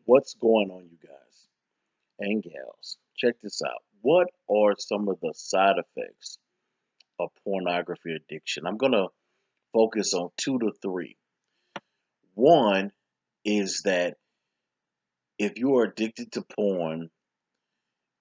What's going on, you guys and gals? Check this out. What are some of the side effects of pornography addiction? I'm going to focus on two to three. One is that if you are addicted to porn,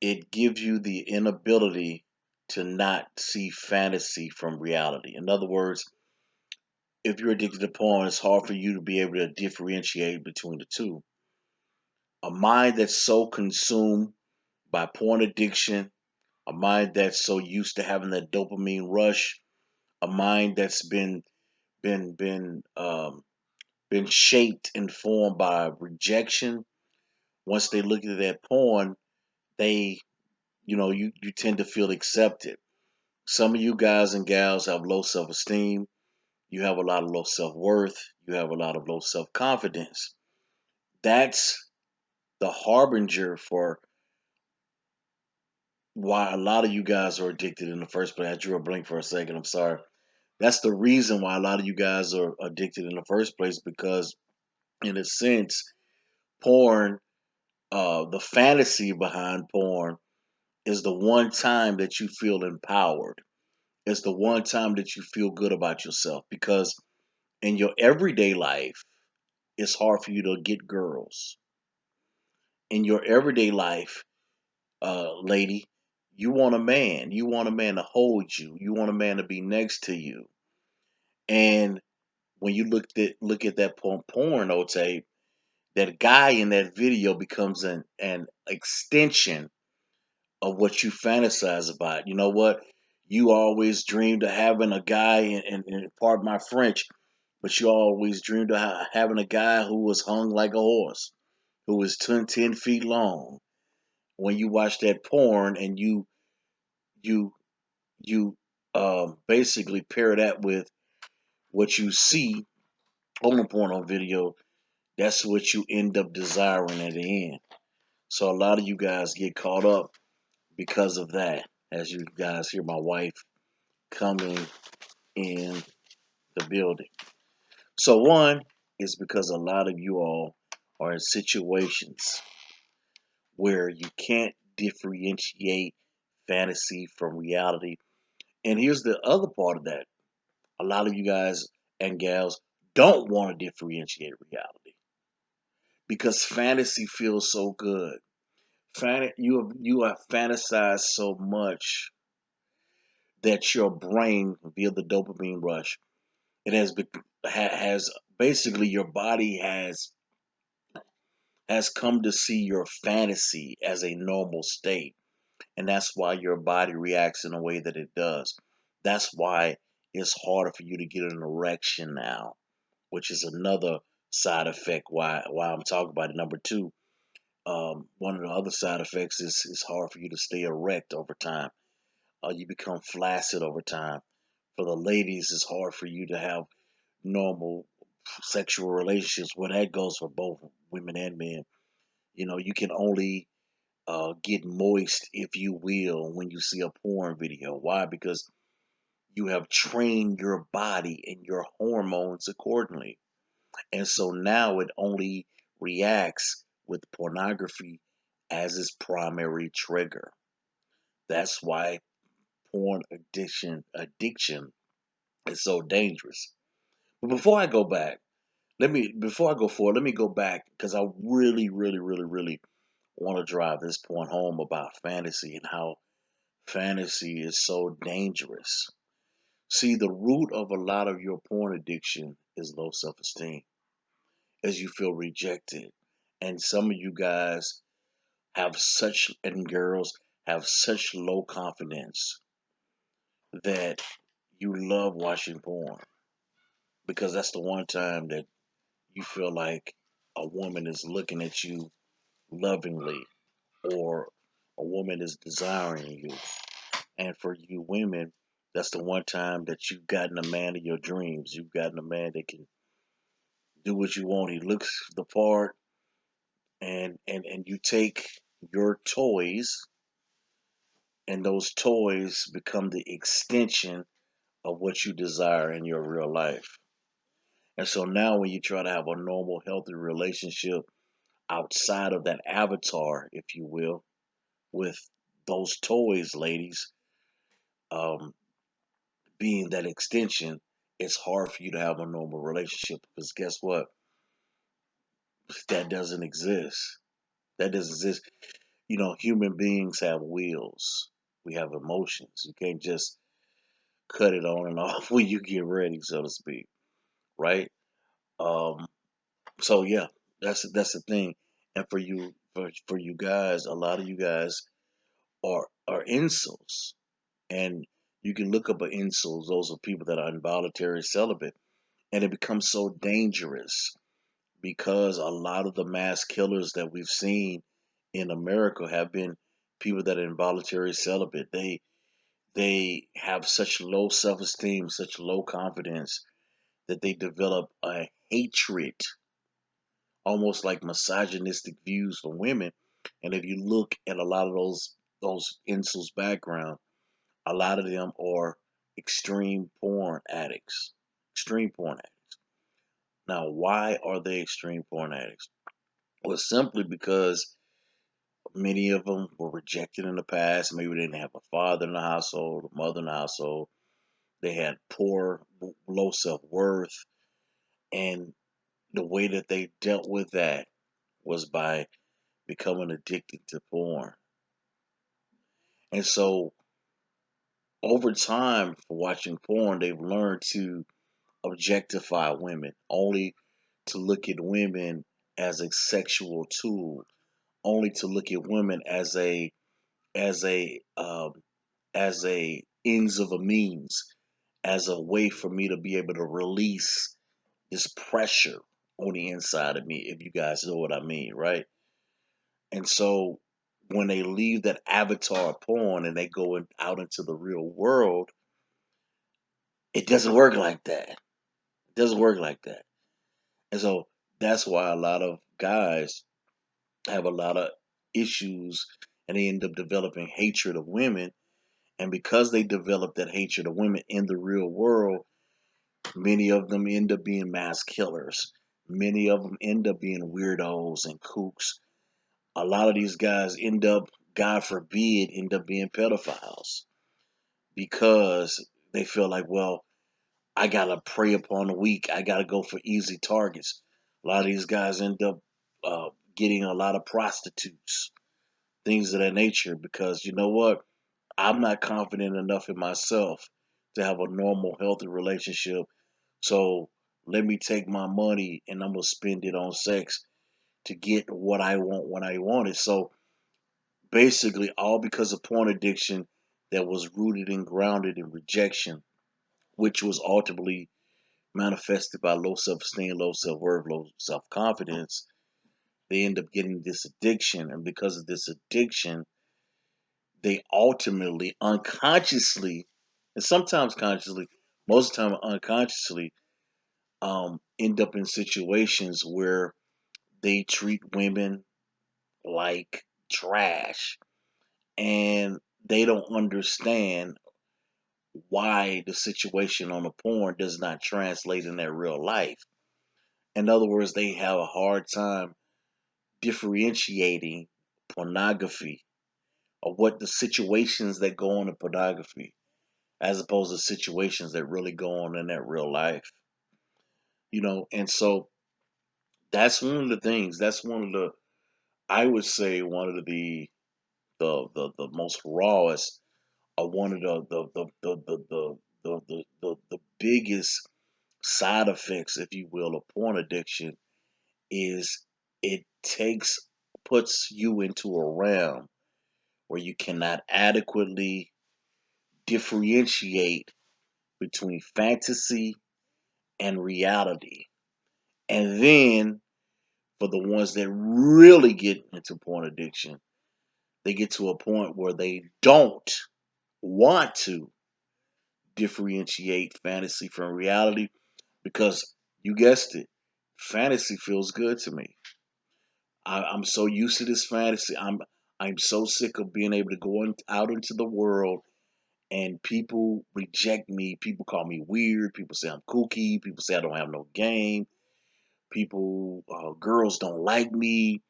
it gives you the inability to not see fantasy from reality. In other words, if you're addicted to porn, it's hard for you to be able to differentiate between the two. A mind that's so consumed by porn addiction, a mind that's so used to having that dopamine rush, a mind that's been been um, been shaped and formed by rejection. Once they look at that porn, they you tend to feel accepted. Some of you guys and gals have low self esteem. You have a lot of low self worth. You have a lot of low self confidence. That's the harbinger for why a lot of you guys are addicted in the first place. I drew a blink for a second. I'm sorry. That's the reason why a lot of you guys are addicted in the first place because, in a sense, porn, the fantasy behind porn is the one time that you feel empowered. It's the one time that you feel good about yourself because in your everyday life, it's hard for you to get girls. In your everyday life, lady, you want a man. You want a man to hold you. You want a man to be next to you. And when you look at that porno tape, that guy in that video becomes an extension of what you fantasize about. You know what? You always dreamed of having a guy, and pardon my French, but you always dreamed of having a guy who was hung like a horse, who was 10 feet long. When you watch that porn and you basically pair that with what you see on a porno video, that's what you end up desiring at the end. So a lot of you guys get caught up because of that. As you guys hear my wife coming in the building. So one is because a lot of you all are in situations where you can't differentiate fantasy from reality. And here's the other part of that. A lot of you guys and gals don't want to differentiate reality because fantasy feels so good. You have fantasized so much that your brain, via the dopamine rush, it has basically your body has come to see your fantasy as a normal state, and that's why your body reacts in a way that it does. That's why it's harder for you to get an erection now, which is another side effect why I'm talking about it. Number two, one of the other side effects is it's hard for you to stay erect over time. You become flaccid over time. For the ladies, it's hard for you to have normal sexual relationships. Well, that goes for both women and men. You can only get moist, if you will, when you see a porn video. Why? Because you have trained your body and your hormones accordingly. And so now it only reacts with pornography as its primary trigger. That's why porn addiction is so dangerous. But before I go forward, let me go back because I really, really, really, really want to drive this point home about fantasy and how fantasy is so dangerous. See, the root of a lot of your porn addiction is low self esteem, as you feel rejected. And some of you guys and girls have such low confidence that you love watching porn because that's the one time that you feel like a woman is looking at you lovingly or a woman is desiring you. And for you women, that's the one time that you've gotten a man of your dreams. You've gotten a man that can do what you want. He looks the part, and you take your toys, and those toys become the extension of what you desire in your real life. And so now, when you try to have a normal, healthy relationship, outside of that avatar, if you will, with those toys, ladies, um, being that extension, it's hard for you to have a normal relationship because guess what? That doesn't exist. That doesn't exist. You know, human beings have wills. We have emotions. You can't just cut it on and off when you get ready, so to speak, right? Um, so yeah, that's the thing. And for you guys, a lot of you guys are incels, and you can look up an incels. Those are people that are involuntary celibate, and it becomes so dangerous because a lot of the mass killers that we've seen in America have been people that are involuntary celibate. They have such low self esteem, such low confidence that they develop a hatred, almost like misogynistic views for women. And if you look at a lot of those incels background, a lot of them are extreme porn addicts. Extreme porn addicts. Now, why are they extreme porn addicts? Well, simply because many of them were rejected in the past. Maybe they didn't have a father in the household, a mother in the household. They had poor, low self worth. And the way that they dealt with that was by becoming addicted to porn. And so, over time, for watching porn, they've learned to objectify women, only to look at women as a sexual tool, only to look at women as a as a ends of a means, as a way for me to be able to release this pressure on the inside of me, if you guys know what I mean, right? And so when they leave that avatar porn and they go out into the real world, it doesn't work like that. It doesn't work like that. And so that's why a lot of guys have a lot of issues and they end up developing hatred of women. And because they develop that hatred of women in the real world, many of them end up being mass killers. Many of them end up being weirdos and kooks. A lot of these guys end up, God forbid, end up being pedophiles because they feel like, well, I gotta prey upon the weak. I gotta go for easy targets. A lot of these guys end up getting a lot of prostitutes, things of that nature, because you know what? I'm not confident enough in myself to have a normal, healthy relationship. So let me take my money and I'm gonna spend it on sex to get what I want when I want it. So basically, all because of porn addiction that was rooted and grounded in rejection, which was ultimately manifested by low self esteem, low self worth, low self confidence. They end up getting this addiction, and because of this addiction, they ultimately unconsciously, and sometimes consciously, most of the time unconsciously, end up in situations where they treat women like trash, and they don't understand why the situation on the porn does not translate in their real life. In other words, they have a hard time differentiating pornography or what the situations that go on in pornography as opposed to situations that really go on in that real life. You know, and so that's one of the things, that's one of the, I would say one of the most rawest, or one of the biggest side effects, if you will, of porn addiction is it takes puts you into a realm where you cannot adequately differentiate between fantasy and reality. And then for the ones that really get into porn addiction, they get to a point where they don't want to differentiate fantasy from reality because you guessed it, fantasy feels good to me. I'm so used to this fantasy. I'm so sick of being able to go out into the world and people reject me. People call me weird. People say I'm kooky. People say I don't have no game. People, girls don't like me.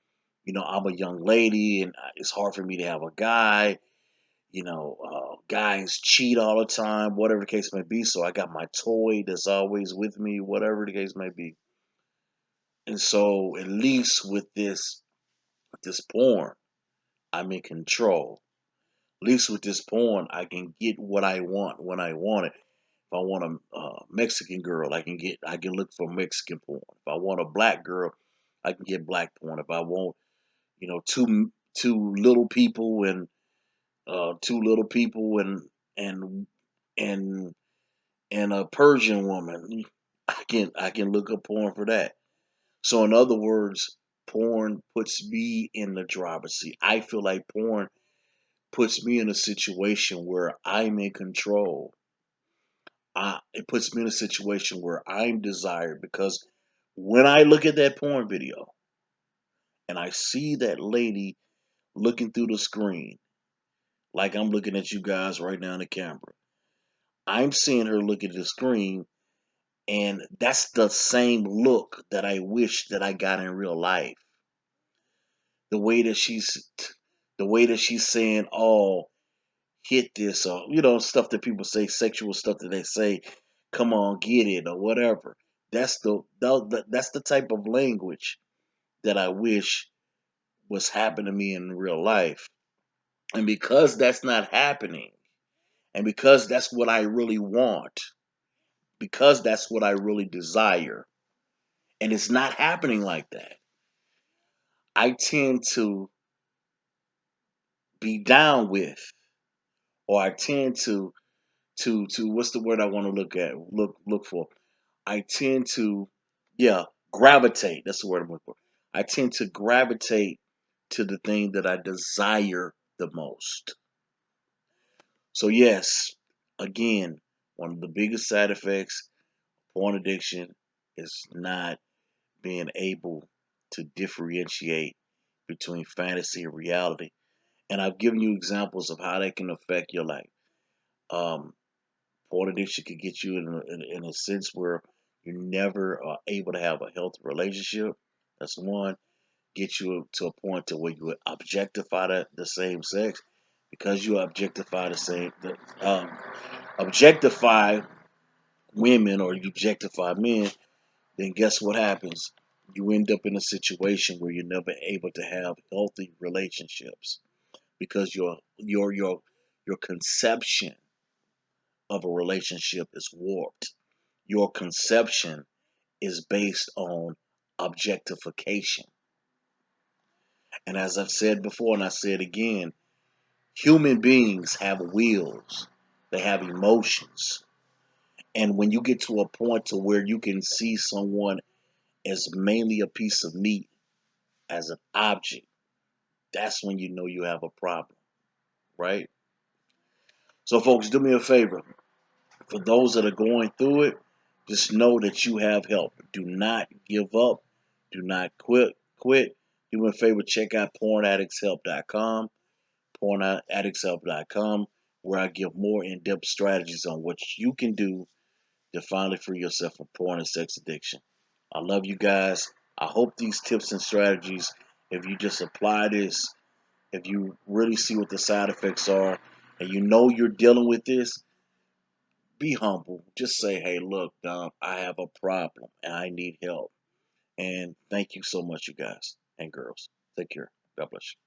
I'm a young lady and it's hard for me to have a guy. Guys cheat all the time, whatever the case may be. So I got my toy that's always with me, whatever the case may be. And so at least with this porn, I'm in control. At least with this porn, I can get what I want when I want it. If I want a Mexican girl, I can look for Mexican porn. If I want a black girl, I can get black porn. If I want, two little people and two little people and and and a Persian woman, I can look up porn for that. So in other words, porn puts me in the driver's seat. I feel like porn puts me in a situation where I'm in control. It puts me in a situation where I'm desired because when I look at that porn video and I see that lady looking through the screen, like I'm looking at you guys right now in the camera, I'm seeing her look at the screen, and that's the same look that I wish that I got in real life. The way that she's, the way that she's saying, "Oh, hit this," or stuff that people say, sexual stuff that they say, "Come on, get it," or whatever. That's the type of language that I wish was happening to me in real life. And because that's not happening, and because that's what I really want, because that's what I really desire, and it's not happening like that, I tend to be down with, or I tend to what's the word I want to look for? I tend to, yeah, gravitate. That's the word I'm looking for. I tend to gravitate to the thing that I desire the most. So yes, again, one of the biggest side effects of porn addiction is not being able to differentiate between fantasy and reality. And I've given you examples of how that can affect your life. Um, Porn addiction could get you in a sense where you're never able to have a healthy relationship. That's one. Get you to a point to where you would objectify the same sex because you objectify women or you objectify men. Then guess what happens? You end up in a situation where you're never able to have healthy relationships because your conception of a relationship is warped. Your conception is based on objectification. And as I've said before, and I say it again, human beings have wills, they have emotions. And when you get to a point to where you can see someone as mainly a piece of meat, as an object, that's when you know you have a problem, right? So, folks, do me a favor. For those that are going through it, just know that you have help. Do not give up. Do not quit. Do me a favor, check out pornaddictshelp.com, pornaddictshelp.com, where I give more in-depth strategies on what you can do to finally free yourself from porn and sex addiction. I love you guys. I hope these tips and strategies, if you just apply this, if you really see what the side effects are, and you know you're dealing with this, be humble. Just say, hey, look, Dom, I have a problem and I need help. And thank you so much, you guys and girls. Take care. God bless you.